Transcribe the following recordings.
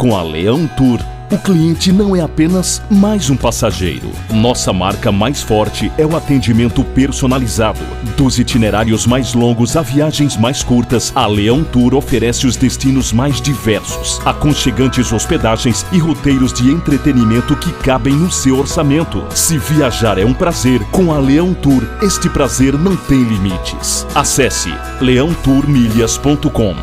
Com a Leão Tour, o cliente não é apenas mais um passageiro. Nossa marca mais forte é o atendimento personalizado. Dos itinerários mais longos a viagens mais curtas, a Leão Tour oferece os destinos mais diversos, aconchegantes hospedagens e roteiros de entretenimento que cabem no seu orçamento. Se viajar é um prazer, com a Leão Tour, este prazer não tem limites. Acesse leãotourmilhas.com.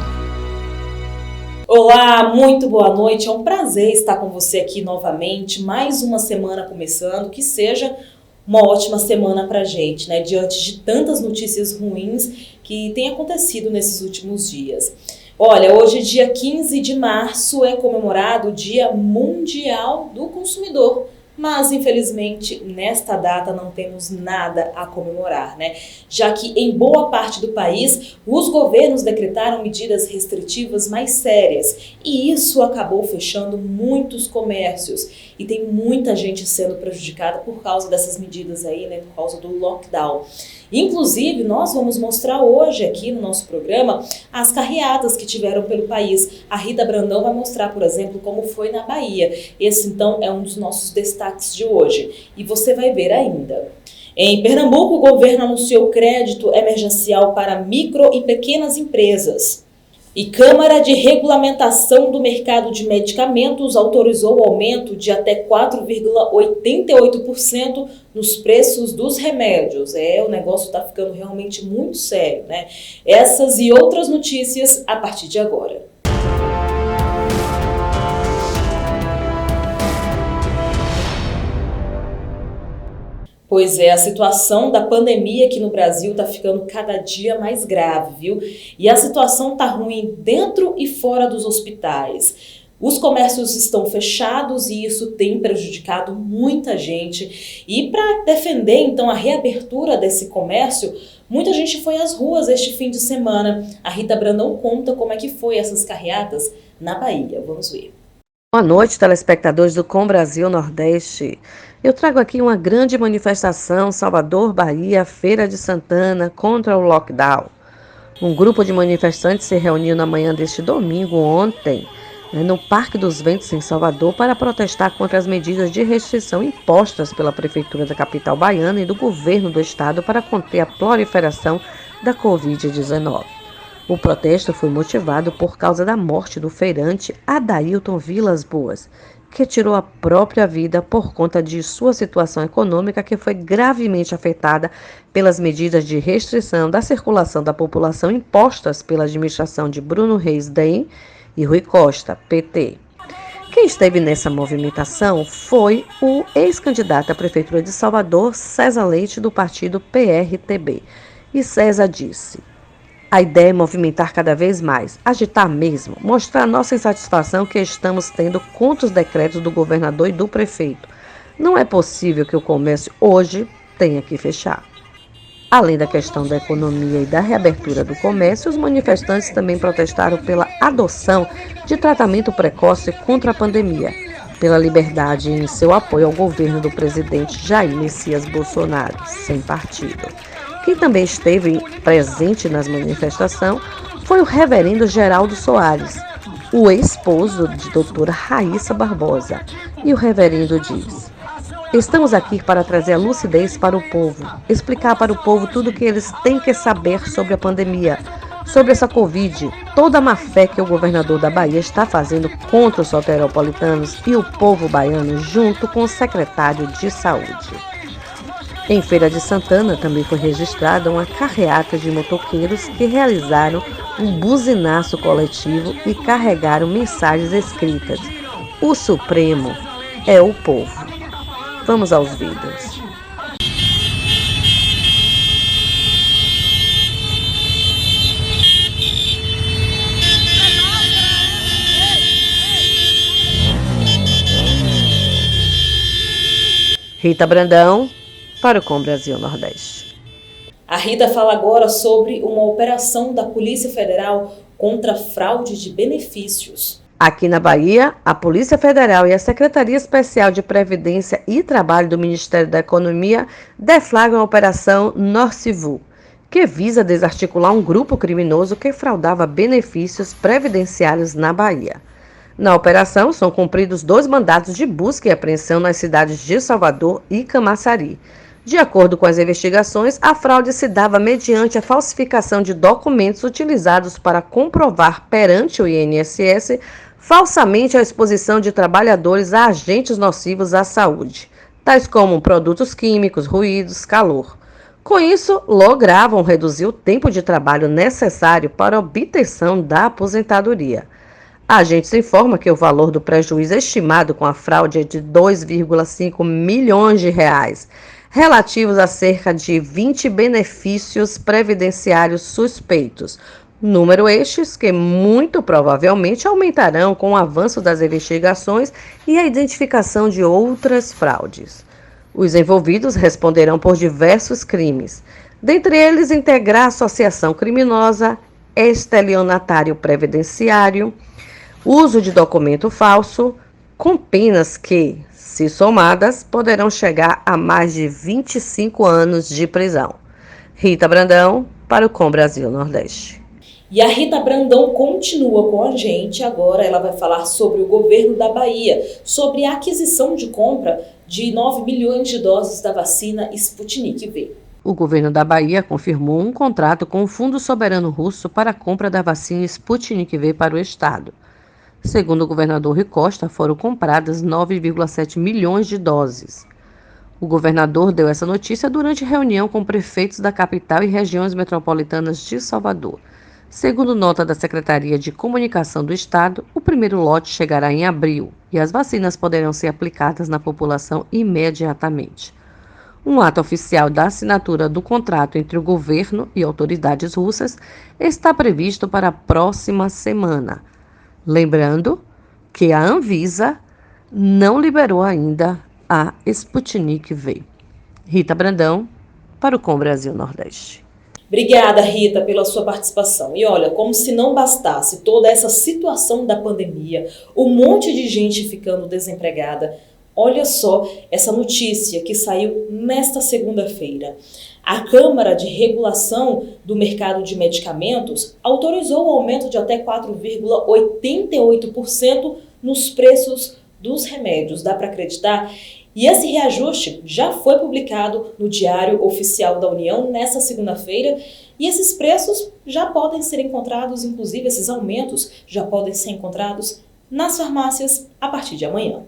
Olá, muito boa noite, é um prazer estar com você aqui novamente, mais uma semana começando, que seja uma ótima semana pra gente, né, diante de tantas notícias ruins que têm acontecido nesses últimos dias. Olha, hoje, dia 15 de março, é comemorado o Dia Mundial do Consumidor. Mas, infelizmente, nesta data não temos nada a comemorar, né? Já que em boa parte do país, os governos decretaram medidas restritivas mais sérias e isso acabou fechando muitos comércios e tem muita gente sendo prejudicada por causa dessas medidas aí, né? Por causa do lockdown. Inclusive, nós vamos mostrar hoje aqui no nosso programa as carreatas que tiveram pelo país. A Rita Brandão vai mostrar, por exemplo, como foi na Bahia. Esse, então, é um dos nossos destaques de hoje. E você vai ver ainda. Em Pernambuco, o governo anunciou crédito emergencial para micro e pequenas empresas. E Câmara de Regulamentação do Mercado de Medicamentos autorizou o aumento de até 4,88% nos preços dos remédios. O negócio está ficando realmente muito sério, né? Essas e outras notícias a partir de agora. Pois é, a situação da pandemia aqui no Brasil está ficando cada dia mais grave, viu? E a situação está ruim dentro e fora dos hospitais. Os comércios estão fechados e isso tem prejudicado muita gente. E para defender, então, a reabertura desse comércio, muita gente foi às ruas este fim de semana. A Rita Brandão conta como é que foi essas carreatas na Bahia. Vamos ver. Boa noite, telespectadores do Com Brasil Nordeste. Eu trago aqui uma grande manifestação, Salvador, Bahia, Feira de Santana, contra o lockdown. Um grupo de manifestantes se reuniu na manhã deste domingo, ontem, no Parque dos Ventos, em Salvador, para protestar contra as medidas de restrição impostas pela Prefeitura da capital baiana e do governo do estado para conter a proliferação da Covid-19. O protesto foi motivado por causa da morte do feirante Adailton Vilas Boas, que tirou a própria vida por conta de sua situação econômica, que foi gravemente afetada pelas medidas de restrição da circulação da população impostas pela administração de Bruno Reis DEM e Rui Costa, PT. Quem esteve nessa movimentação foi o ex-candidato à Prefeitura de Salvador, César Leite, do partido PRTB. E César disse: a ideia é movimentar cada vez mais, agitar mesmo, mostrar a nossa insatisfação que estamos tendo contra os decretos do governador e do prefeito. Não é possível que o comércio hoje tenha que fechar. Além da questão da economia e da reabertura do comércio, os manifestantes também protestaram pela adoção de tratamento precoce contra a pandemia, pela liberdade em seu apoio ao governo do presidente Jair Messias Bolsonaro, sem partido. Quem também esteve presente nas manifestações foi o reverendo Geraldo Soares, o esposo de doutora Raíssa Barbosa. E o reverendo diz: estamos aqui para trazer a lucidez para o povo, explicar para o povo tudo o que eles têm que saber sobre a pandemia, sobre essa Covid, toda a má-fé que o governador da Bahia está fazendo contra os soteropolitanos e o povo baiano, junto com o secretário de Saúde. Em Feira de Santana também foi registrada uma carreata de motoqueiros que realizaram um buzinaço coletivo e carregaram mensagens escritas: o Supremo é o povo. Vamos aos vídeos. Rita Brandão, para o Com Brasil Nordeste. A Rita fala agora sobre uma operação da Polícia Federal contra a fraude de benefícios. Aqui na Bahia, a Polícia Federal e a Secretaria Especial de Previdência e Trabalho do Ministério da Economia deflagram a Operação Norcivu, que visa desarticular um grupo criminoso que fraudava benefícios previdenciários na Bahia. Na operação, são cumpridos 2 mandados de busca e apreensão nas cidades de Salvador e Camaçari. De acordo com as investigações, a fraude se dava mediante a falsificação de documentos utilizados para comprovar perante o INSS falsamente a exposição de trabalhadores a agentes nocivos à saúde, tais como produtos químicos, ruídos, calor. Com isso, logravam reduzir o tempo de trabalho necessário para a obtenção da aposentadoria. A agência informa que o valor do prejuízo estimado com a fraude é de 2,5 milhões de reais, relativos a cerca de 20 benefícios previdenciários suspeitos, número estes que muito provavelmente aumentarão com o avanço das investigações e a identificação de outras fraudes. Os envolvidos responderão por diversos crimes, dentre eles integrar associação criminosa, estelionatário previdenciário, uso de documento falso, com penas que, se somadas, poderão chegar a mais de 25 anos de prisão. Rita Brandão, para o Com Brasil Nordeste. E a Rita Brandão continua com a gente. Agora ela vai falar sobre o governo da Bahia, sobre a aquisição de compra de 9 milhões de doses da vacina Sputnik V. O governo da Bahia confirmou um contrato com o Fundo Soberano Russo para a compra da vacina Sputnik V para o estado. Segundo o governador Rui Costa, foram compradas 9,7 milhões de doses. O governador deu essa notícia durante reunião com prefeitos da capital e regiões metropolitanas de Salvador. Segundo nota da Secretaria de Comunicação do Estado, o primeiro lote chegará em abril e as vacinas poderão ser aplicadas na população imediatamente. Um ato oficial da assinatura do contrato entre o governo e autoridades russas está previsto para a próxima semana. Lembrando que a Anvisa não liberou ainda a Sputnik V. Rita Brandão, para o Com Brasil Nordeste. Obrigada, Rita, pela sua participação. E olha, como se não bastasse toda essa situação da pandemia, um monte de gente ficando desempregada, olha só essa notícia que saiu nesta segunda-feira. A Câmara de Regulação do Mercado de Medicamentos autorizou o aumento de até 4,88% nos preços dos remédios. Dá para acreditar? E esse reajuste já foi publicado no Diário Oficial da União nesta segunda-feira e esses preços já podem ser encontrados, inclusive esses aumentos já podem ser encontrados nas farmácias a partir de amanhã.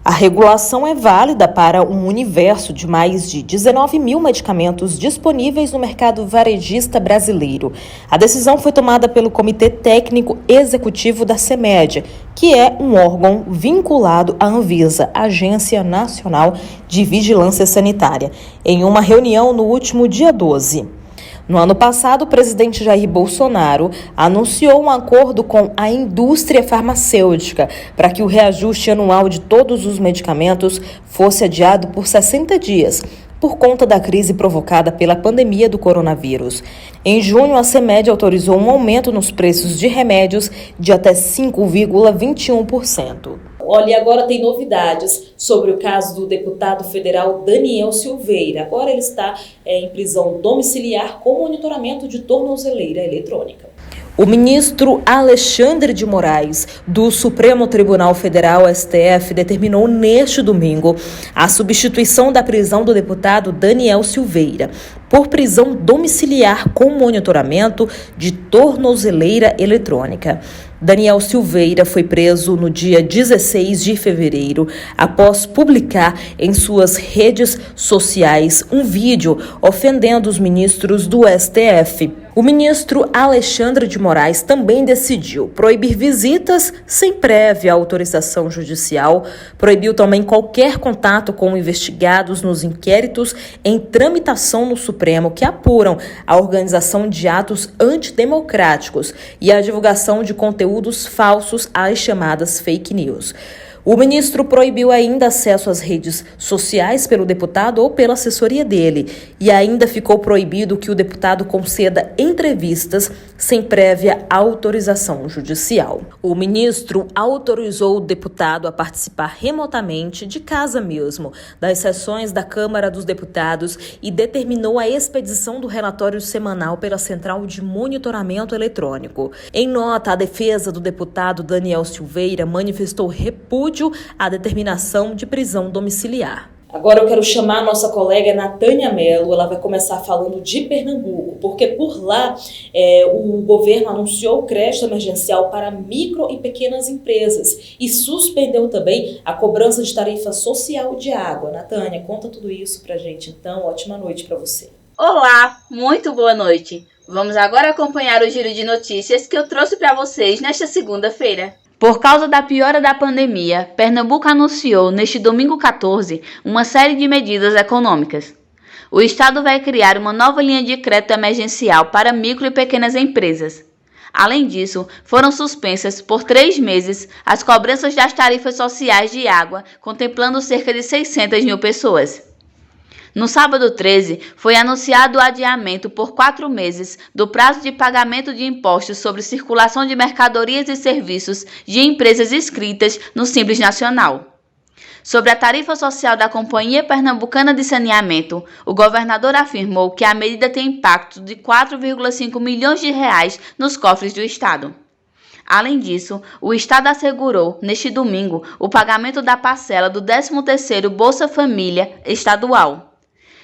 A regulação é válida para um universo de mais de 19 mil medicamentos disponíveis no mercado varejista brasileiro. A decisão foi tomada pelo Comitê Técnico Executivo da CEMED, que é um órgão vinculado à Anvisa, Agência Nacional de Vigilância Sanitária, em uma reunião no último dia 12. No ano passado, o presidente Jair Bolsonaro anunciou um acordo com a indústria farmacêutica para que o reajuste anual de todos os medicamentos fosse adiado por 60 dias, por conta da crise provocada pela pandemia do coronavírus. Em junho, a CEMED autorizou um aumento nos preços de remédios de até 5,21%. Olha, e agora tem novidades sobre o caso do deputado federal Daniel Silveira. Agora ele está em prisão domiciliar com monitoramento de tornozeleira eletrônica. O ministro Alexandre de Moraes, do Supremo Tribunal Federal, STF, determinou neste domingo a substituição da prisão do deputado Daniel Silveira por prisão domiciliar com monitoramento de tornozeleira eletrônica. Daniel Silveira foi preso no dia 16 de fevereiro após publicar em suas redes sociais um vídeo ofendendo os ministros do STF. O ministro Alexandre de Moraes também decidiu proibir visitas sem prévia autorização judicial, proibiu também qualquer contato com investigados nos inquéritos em tramitação no Supremo que apuram a organização de atos antidemocráticos e a divulgação de conteúdos falsos, as chamadas fake news. O ministro proibiu ainda acesso às redes sociais pelo deputado ou pela assessoria dele e ainda ficou proibido que o deputado conceda entrevistas sem prévia autorização judicial. O ministro autorizou o deputado a participar remotamente, de casa mesmo, das sessões da Câmara dos Deputados e determinou a expedição do relatório semanal pela Central de Monitoramento Eletrônico. Em nota, a defesa do deputado Daniel Silveira manifestou repúdio à determinação de prisão domiciliar. Agora eu quero chamar a nossa colega Natânia Mello. Ela vai começar falando de Pernambuco, porque por lá o governo anunciou o crédito emergencial para micro e pequenas empresas e suspendeu também a cobrança de tarifa social de água. Natânia, conta tudo isso pra gente então. Ótima noite para você. Olá, muito boa noite. Vamos agora acompanhar o giro de notícias que eu trouxe para vocês nesta segunda-feira. Por causa da piora da pandemia, Pernambuco anunciou neste domingo 14 uma série de medidas econômicas. O estado vai criar uma nova linha de crédito emergencial para micro e pequenas empresas. Além disso, foram suspensas por 3 meses as cobranças das tarifas sociais de água, contemplando cerca de 600 mil pessoas. No sábado 13, foi anunciado o adiamento por 4 meses do prazo de pagamento de impostos sobre circulação de mercadorias e serviços de empresas inscritas no Simples Nacional. Sobre a tarifa social da Companhia Pernambucana de Saneamento, o governador afirmou que a medida tem impacto de 4,5 milhões de reais nos cofres do estado. Além disso, o estado assegurou, neste domingo, o pagamento da parcela do 13º Bolsa Família estadual.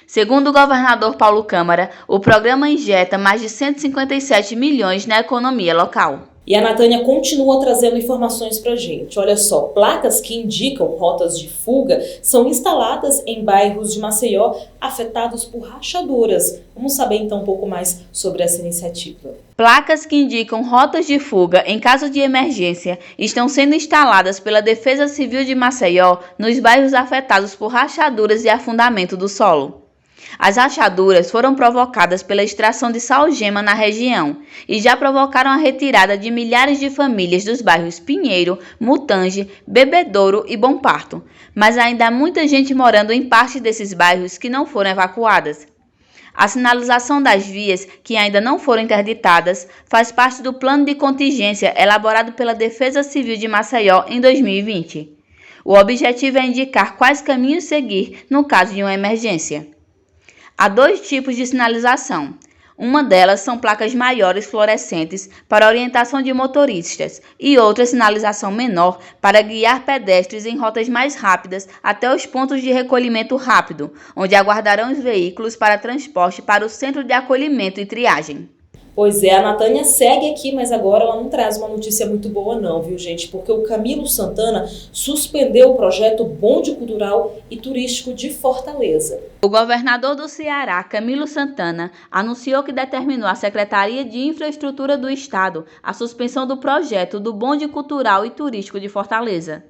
Segundo o governador Paulo Câmara, o programa injeta mais de 157 milhões na economia local. E a Natânia continua trazendo informações para a gente. Olha só, placas que indicam rotas de fuga são instaladas em bairros de Maceió afetados por rachaduras. Vamos saber então um pouco mais sobre essa iniciativa. Placas que indicam rotas de fuga em caso de emergência estão sendo instaladas pela Defesa Civil de Maceió nos bairros afetados por rachaduras e afundamento do solo. As rachaduras foram provocadas pela extração de salgema na região e já provocaram a retirada de milhares de famílias dos bairros Pinheiro, Mutange, Bebedouro e Bom Parto, mas ainda há muita gente morando em parte desses bairros que não foram evacuadas. A sinalização das vias, que ainda não foram interditadas, faz parte do plano de contingência elaborado pela Defesa Civil de Maceió em 2020. O objetivo é indicar quais caminhos seguir no caso de uma emergência. Há 2 tipos de sinalização. Uma delas são placas maiores fluorescentes para orientação de motoristas e outra sinalização menor para guiar pedestres em rotas mais rápidas até os pontos de recolhimento rápido, onde aguardarão os veículos para transporte para o centro de acolhimento e triagem. Pois é, a Natânia segue aqui, mas agora ela não traz uma notícia muito boa não, viu gente? Porque o Camilo Santana suspendeu o projeto Bonde Cultural e Turístico de Fortaleza. O governador do Ceará, Camilo Santana, anunciou que determinou à Secretaria de Infraestrutura do Estado a suspensão do projeto do Bonde Cultural e Turístico de Fortaleza.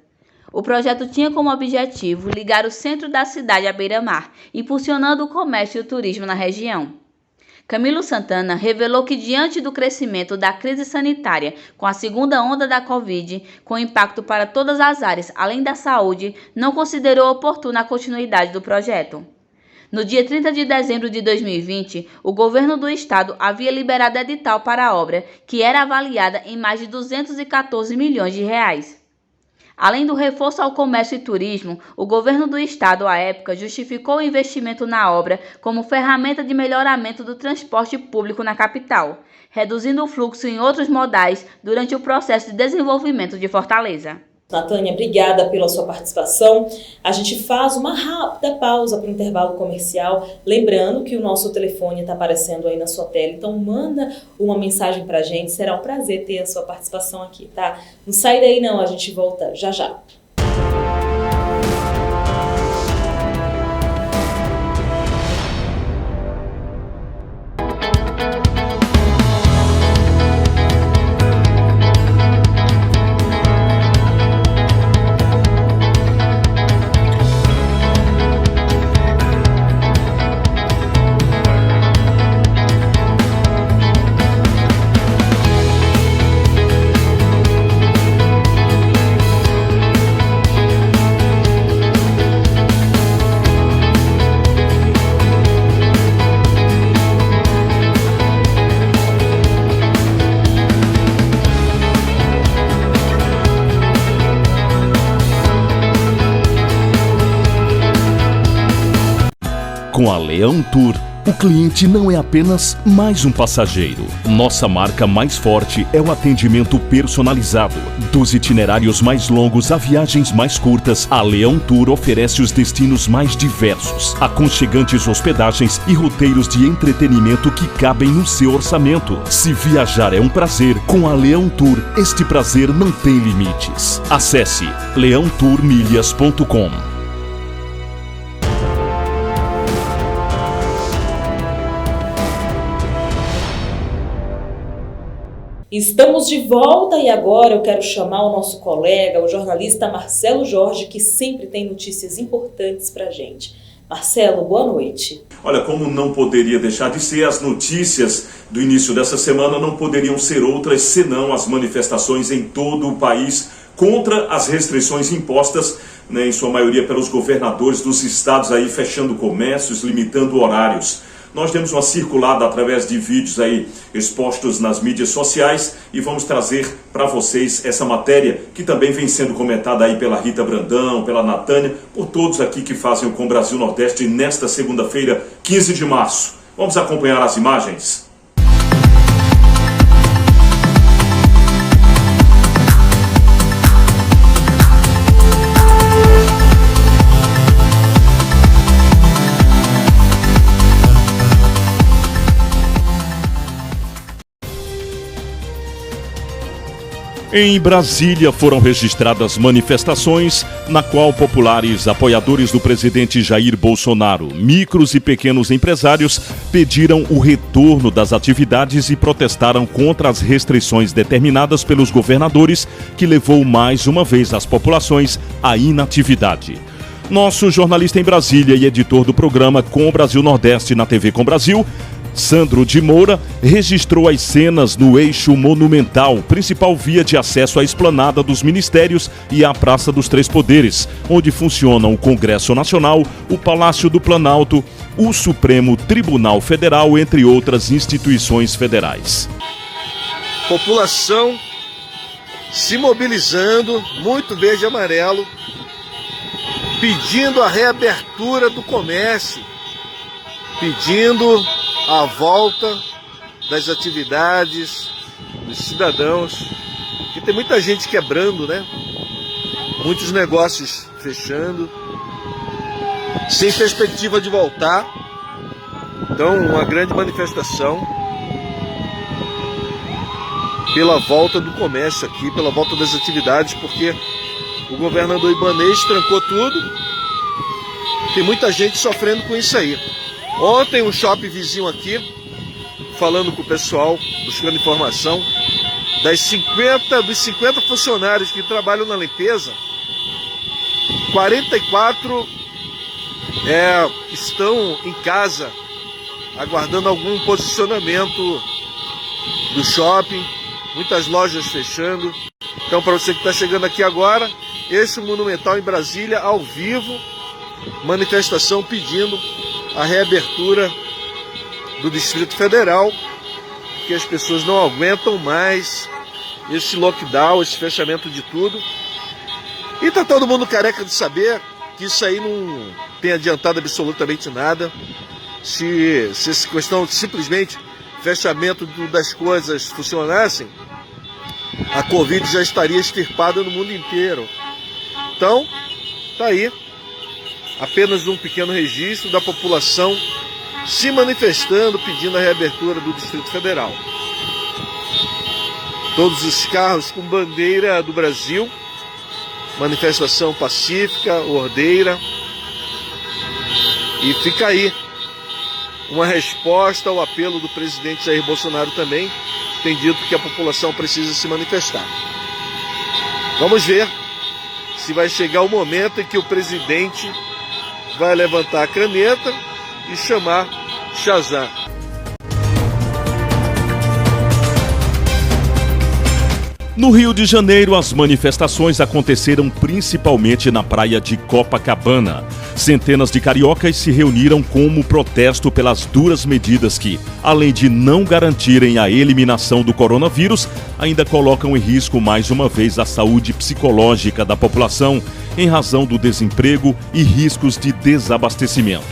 O projeto tinha como objetivo ligar o centro da cidade à beira-mar, impulsionando o comércio e o turismo na região. Camilo Santana revelou que, diante do crescimento da crise sanitária com a segunda onda da Covid, com impacto para todas as áreas além da saúde, não considerou oportuna a continuidade do projeto. No dia 30 de dezembro de 2020, o governo do estado havia liberado edital para a obra, que era avaliada em mais de 214 milhões de reais. Além do reforço ao comércio e turismo, o governo do estado, à época, justificou o investimento na obra como ferramenta de melhoramento do transporte público na capital, reduzindo o fluxo em outros modais durante o processo de desenvolvimento de Fortaleza. Natânia, obrigada pela sua participação. A gente faz uma rápida pausa para o intervalo comercial. Lembrando que o nosso telefone está aparecendo aí na sua tela, então manda uma mensagem para a gente. Será um prazer ter a sua participação aqui, tá? Não sai daí não, a gente volta já já. Com a Leão Tour, o cliente não é apenas mais um passageiro. Nossa marca mais forte é o atendimento personalizado. Dos itinerários mais longos a viagens mais curtas, a Leão Tour oferece os destinos mais diversos, aconchegantes hospedagens e roteiros de entretenimento que cabem no seu orçamento. Se viajar é um prazer, com a Leão Tour, este prazer não tem limites. Acesse leãotourmilhas.com. Estamos de volta e agora eu quero chamar o nosso colega, o jornalista Marcelo Jorge, que sempre tem notícias importantes pra gente. Marcelo, boa noite. Olha, como não poderia deixar de ser, as notícias do início dessa semana não poderiam ser outras senão as manifestações em todo o país contra as restrições impostas, em sua maioria pelos governadores dos estados aí fechando comércios, limitando horários. Nós demos uma circulada através de vídeos aí expostos nas mídias sociais e vamos trazer para vocês essa matéria que também vem sendo comentada aí pela Rita Brandão, pela Natânia, por todos aqui que fazem o Com Brasil Nordeste nesta segunda-feira, 15 de março. Vamos acompanhar as imagens? Em Brasília foram registradas manifestações na qual populares apoiadores do presidente Jair Bolsonaro, micros e pequenos empresários, pediram o retorno das atividades e protestaram contra as restrições determinadas pelos governadores, que levou mais uma vez as populações à inatividade. Nosso jornalista em Brasília e editor do programa Com Brasil Nordeste na TV Com Brasil, Sandro de Moura, registrou as cenas no eixo monumental, principal via de acesso à esplanada dos ministérios e à Praça dos Três Poderes, onde funcionam o Congresso Nacional, o Palácio do Planalto, o Supremo Tribunal Federal, entre outras instituições federais. População se mobilizando, muito verde e amarelo, pedindo a reabertura do comércio, pedindo a volta das atividades dos cidadãos, que tem muita gente quebrando, né? Muitos negócios fechando, sem perspectiva de voltar. Então, uma grande manifestação pela volta do comércio aqui, pela volta das atividades, porque o governador Ibanez trancou tudo. Tem muita gente sofrendo com isso aí. Ontem um shopping vizinho aqui, falando com o pessoal, buscando informação, dos 50 funcionários que trabalham na limpeza, 44 estão em casa, aguardando algum posicionamento do shopping, muitas lojas fechando. Então, para você que está chegando aqui agora, esse Monumental em Brasília, ao vivo, manifestação pedindo a reabertura do Distrito Federal, porque as pessoas não aguentam mais esse lockdown, esse fechamento de tudo. E tá todo mundo careca de saber que isso aí não tem adiantado absolutamente nada. Se essa questão de simplesmente fechamento das coisas funcionassem, a Covid já estaria extirpada no mundo inteiro. Então, tá aí apenas um pequeno registro da população se manifestando, pedindo a reabertura do Distrito Federal. Todos os carros com bandeira do Brasil, manifestação pacífica, ordeira. E fica aí uma resposta ao apelo do presidente Jair Bolsonaro também, tem dito que a população precisa se manifestar. Vamos ver se vai chegar o momento em que o presidente vai levantar a caneta e chamar Shazam. No Rio de Janeiro, as manifestações aconteceram principalmente na praia de Copacabana. Centenas de cariocas se reuniram como protesto pelas duras medidas que, além de não garantirem a eliminação do coronavírus, ainda colocam em risco mais uma vez a saúde psicológica da população, em razão do desemprego e riscos de desabastecimento.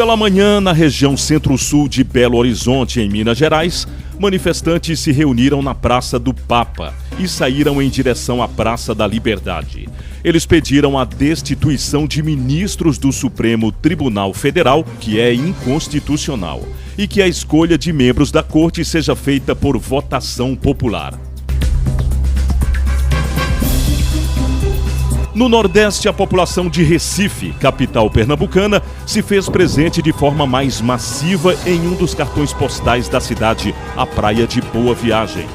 Pela manhã, na região centro-sul de Belo Horizonte, em Minas Gerais, manifestantes se reuniram na Praça do Papa e saíram em direção à Praça da Liberdade. Eles pediram a destituição de ministros do Supremo Tribunal Federal, que é inconstitucional, e que a escolha de membros da Corte seja feita por votação popular. No Nordeste, a população de Recife, capital pernambucana, se fez presente de forma mais massiva em um dos cartões postais da cidade, a Praia de Boa Viagem.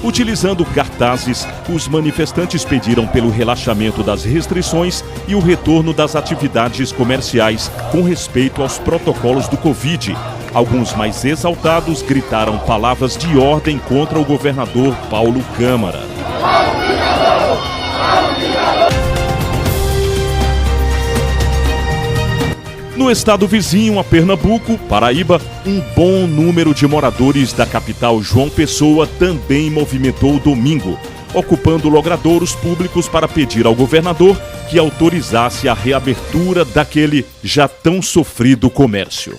Utilizando cartazes, os manifestantes pediram pelo relaxamento das restrições e o retorno das atividades comerciais com respeito aos protocolos do Covid. Alguns mais exaltados gritaram palavras de ordem contra o governador Paulo Câmara. No estado vizinho a Pernambuco, Paraíba, um bom número de moradores da capital João Pessoa também movimentou o domingo, ocupando logradouros públicos para pedir ao governador que autorizasse a reabertura daquele já tão sofrido comércio.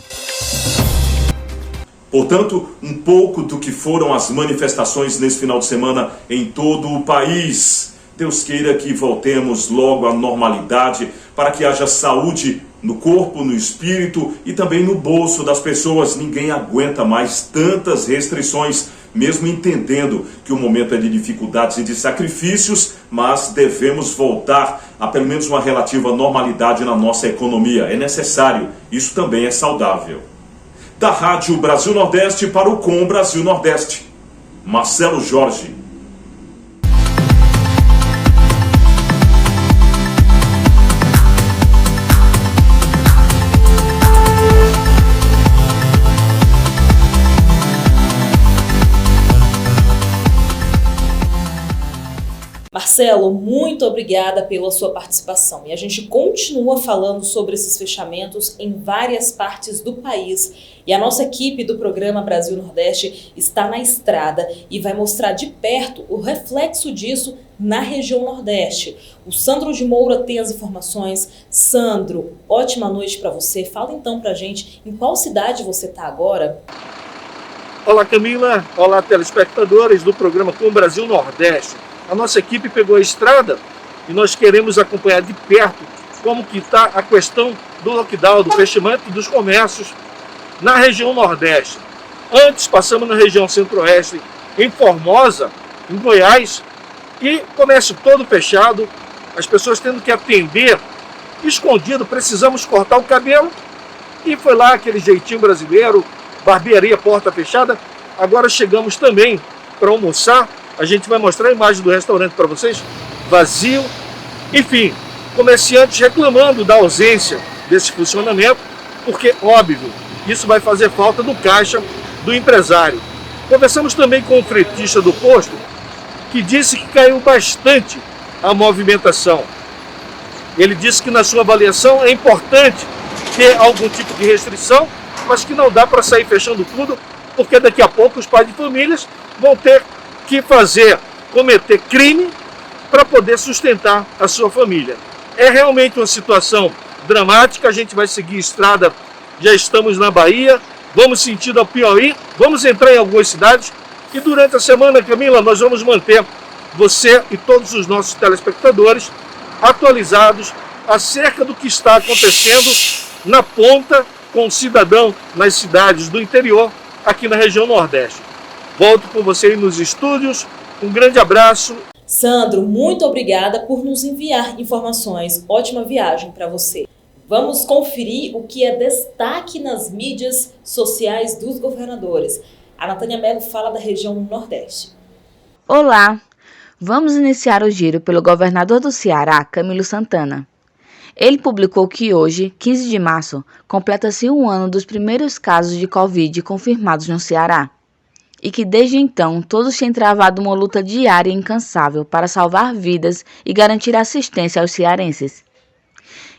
Portanto, um pouco do que foram as manifestações nesse final de semana em todo o país. Deus queira que voltemos logo à normalidade para que haja saúde no corpo, no espírito e também no bolso das pessoas. Ninguém aguenta mais tantas restrições, mesmo entendendo que o momento é de dificuldades e de sacrifícios, mas devemos voltar a pelo menos uma relativa normalidade na nossa economia. É necessário, isso também é saudável. Da Rádio Brasil Nordeste para o Com Brasil Nordeste, Marcelo Jorge. Marcelo, muito obrigada pela sua participação. E a gente continua falando sobre esses fechamentos em várias partes do país. E a nossa equipe do programa Brasil Nordeste está na estrada e vai mostrar de perto o reflexo disso na região Nordeste. O Sandro de Moura tem as informações. Sandro, ótima noite para você. Fala então pra gente em qual cidade você está agora. Olá, Camila. Olá, telespectadores do programa Com Brasil Nordeste. A nossa equipe pegou a estrada e nós queremos acompanhar de perto como que está a questão do lockdown, do fechamento dos comércios na região Nordeste. Antes passamos na região Centro-Oeste, em Formosa, em Goiás, e comércio todo fechado, as pessoas tendo que atender escondido, precisamos cortar o cabelo, e foi lá aquele jeitinho brasileiro, barbearia, porta fechada. Agora chegamos também para almoçar. A gente vai mostrar a imagem do restaurante para vocês, vazio. Enfim, comerciantes reclamando da ausência desse funcionamento, porque, óbvio, isso vai fazer falta no caixa do empresário. Conversamos também com o fretista do posto, que disse que caiu bastante a movimentação. Ele disse que na sua avaliação é importante ter algum tipo de restrição, mas que não dá para sair fechando tudo, porque daqui a pouco os pais de famílias vão ter que cometer crime para poder sustentar a sua família. É realmente uma situação dramática. A gente vai seguir estrada, já estamos na Bahia, vamos sentido ao Piauí, vamos entrar em algumas cidades e durante a semana, Camila, nós vamos manter você e todos os nossos telespectadores atualizados acerca do que está acontecendo na ponta com o cidadão nas cidades do interior aqui na região Nordeste. Volto com você aí nos estúdios. Um grande abraço. Sandro, muito obrigada por nos enviar informações. Ótima viagem para você. Vamos conferir o que é destaque nas mídias sociais dos governadores. A Natânia Mello fala da região Nordeste. Olá! Vamos iniciar o giro pelo governador do Ceará, Camilo Santana. Ele publicou que hoje, 15 de março, completa-se um ano dos primeiros casos de Covid confirmados no Ceará. E que desde então todos têm travado uma luta diária e incansável para salvar vidas e garantir assistência aos cearenses.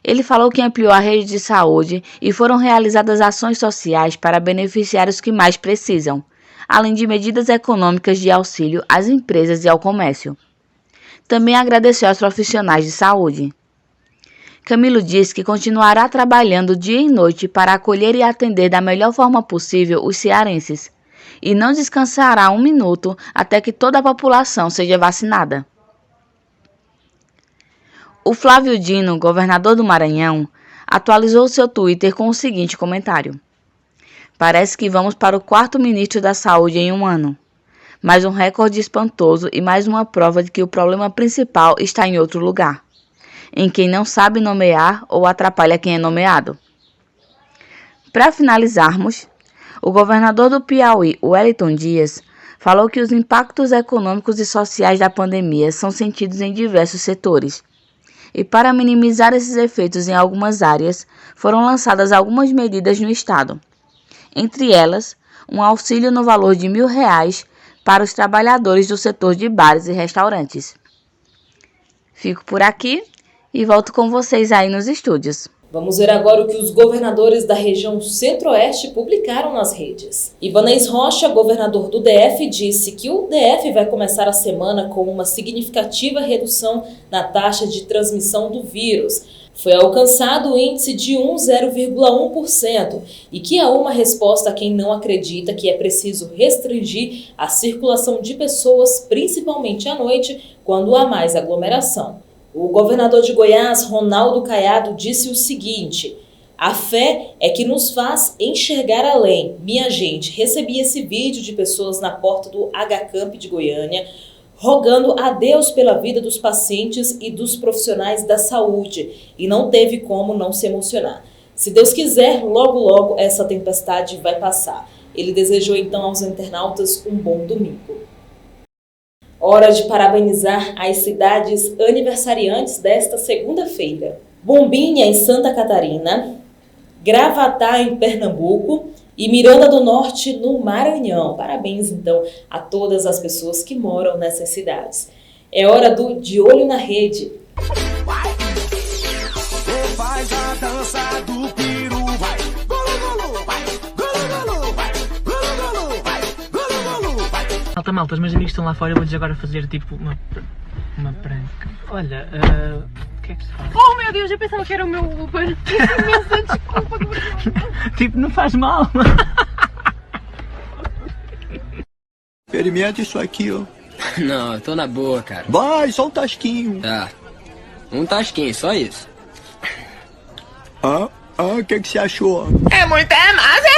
Ele falou que ampliou a rede de saúde e foram realizadas ações sociais para beneficiar os que mais precisam, além de medidas econômicas de auxílio às empresas e ao comércio. Também agradeceu aos profissionais de saúde. Camilo diz que continuará trabalhando dia e noite para acolher e atender da melhor forma possível os cearenses e não descansará um minuto até que toda a população seja vacinada. O Flávio Dino, governador do Maranhão, atualizou seu Twitter com o seguinte comentário: parece que vamos para o 4º ministro da Saúde em um ano. Mais um recorde espantoso e mais uma prova de que o problema principal está em outro lugar, em quem não sabe nomear ou atrapalha quem é nomeado. Para finalizarmos, o governador do Piauí, Wellington Dias, falou que os impactos econômicos e sociais da pandemia são sentidos em diversos setores. E para minimizar esses efeitos em algumas áreas, foram lançadas algumas medidas no estado. Entre elas, um auxílio no valor de R$1.000 para os trabalhadores do setor de bares e restaurantes. Fico por aqui e volto com vocês aí nos estúdios. Vamos ver agora o que os governadores da região Centro-Oeste publicaram nas redes. Ibanez Rocha, governador do DF, disse que o DF vai começar a semana com uma significativa redução na taxa de transmissão do vírus. Foi alcançado o índice de 0,1% e que é uma resposta a quem não acredita que é preciso restringir a circulação de pessoas, principalmente à noite, quando há mais aglomeração. O governador de Goiás, Ronaldo Caiado, disse o seguinte: a fé é que nos faz enxergar além. Minha gente, recebi esse vídeo de pessoas na porta do HCamp de Goiânia, rogando a Deus pela vida dos pacientes e dos profissionais da saúde, e não teve como não se emocionar. Se Deus quiser, logo logo essa tempestade vai passar. Ele desejou então aos internautas um bom domingo. Hora de parabenizar as cidades aniversariantes desta segunda-feira. Bombinha, em Santa Catarina, Gravatá, em Pernambuco e Miranda do Norte, no Maranhão. Parabéns, então, a todas as pessoas que moram nessas cidades. É hora do De Olho na Rede. Faz a dança do peru, vai. Malta, os meus amigos estão lá fora, eu vou-lhes agora fazer tipo uma prank. Olha, o que é que se faz? Oh meu Deus, eu pensava que era o meu Uber. Imensa desculpa. Tipo, não faz mal. Experimenta isso aqui, ó. Não, eu tô na boa, cara. Vai, só um tasquinho. Tá. Um tasquinho, só isso. O que você achou? É muita massa!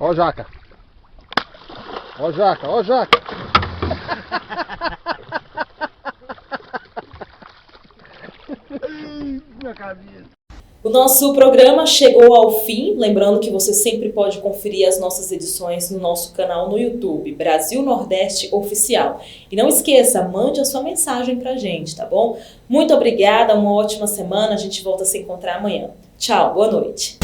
Ó jaca. Ó jaca, ó jaca. Minha cabeça. O nosso programa chegou ao fim, lembrando que você sempre pode conferir as nossas edições no nosso canal no YouTube, Brasil Nordeste Oficial. E não esqueça, mande a sua mensagem pra gente, tá bom? Muito obrigada, uma ótima semana, a gente volta a se encontrar amanhã. Tchau, boa noite.